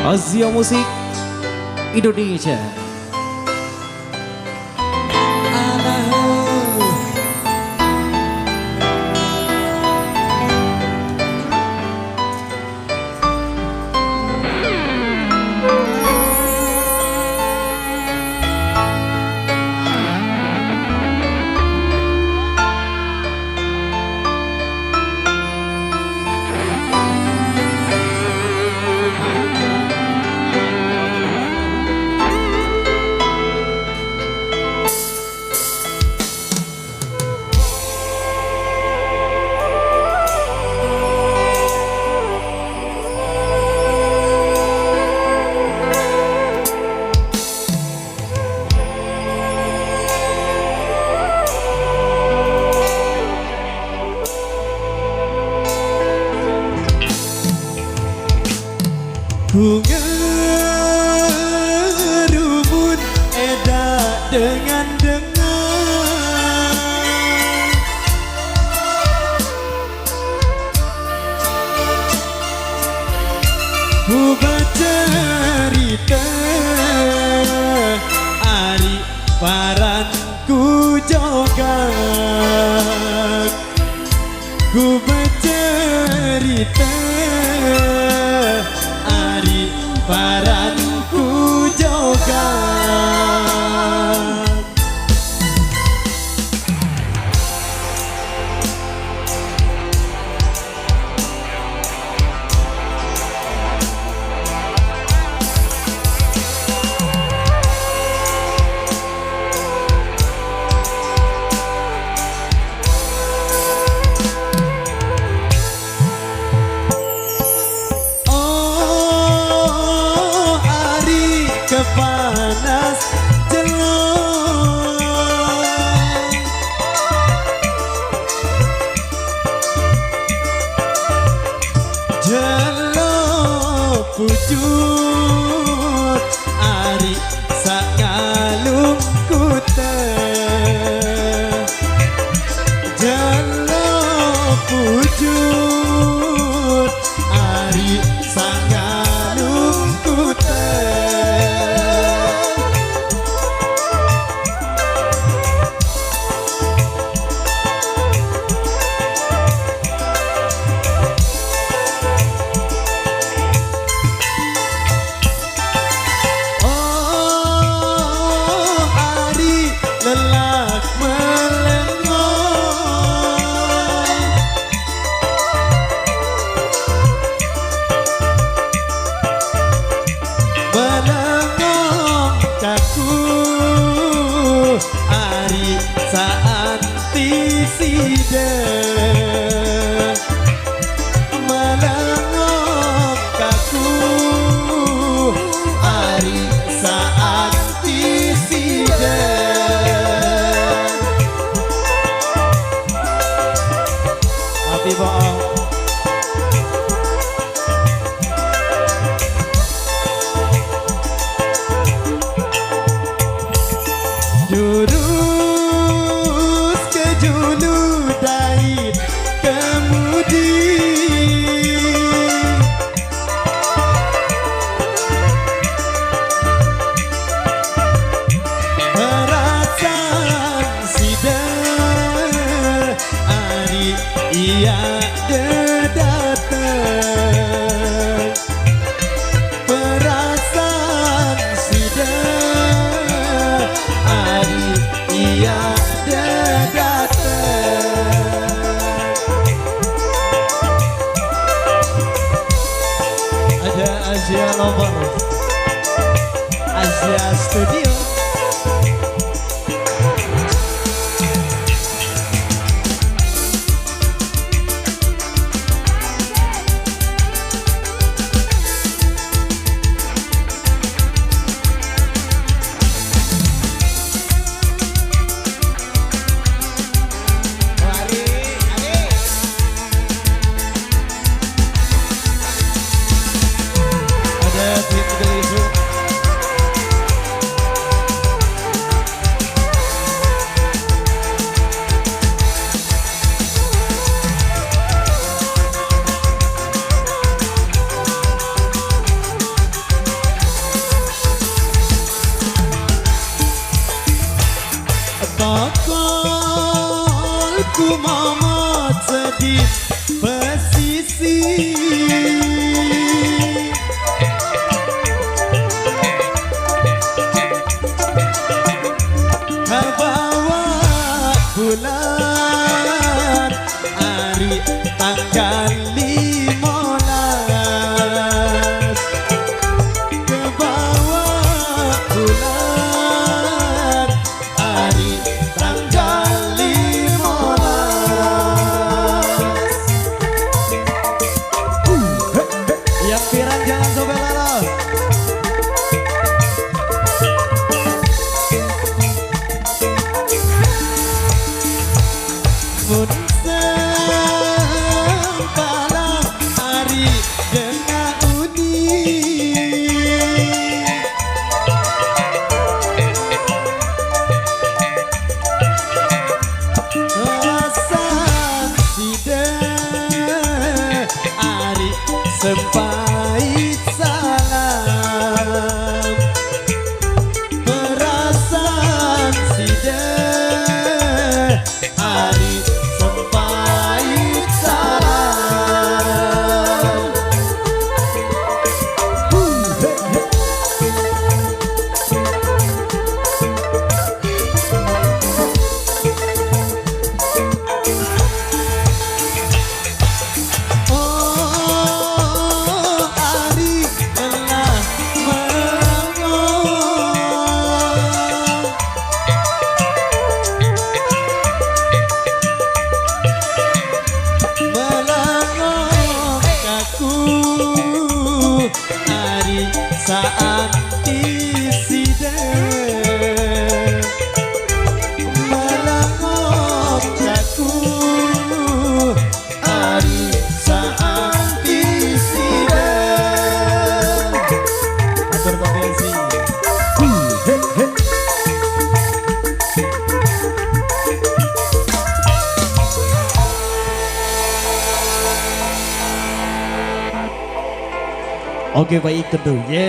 Asia Musik Indonesia. Ku ngerubun edak dengan ku bercerita ari paranku jogat ku bercerita ari paranku jogat. Panas jelong jelong pucut ari sakalung kuteh jelong pucut ari sakalung kuteh. Lelak melengong melengong kaku ari saantiside melengong kaku ari saantiside. Happy bohong jurus ke julu dait kemudi perasaan sidar ari iya datang perasaan sudah hari iya datang. Ada Asia Lover Asia Studio. Ada tim Gelisu Sokolku momot sedih pesisi Kabawa bulan hari tanggal 15 Kebawa bulan hari tanggal 15 Yang pirang jangan sampai lalat Mun sempalang hari dengan uni Alasan tidak hari sempait salam Perasaan tidak hari sempait salam Oh hari telah melengong Melangong kaku hari saat iside Melangong kaku hari saat iside Atur potensi Oke baik tentu, yeah.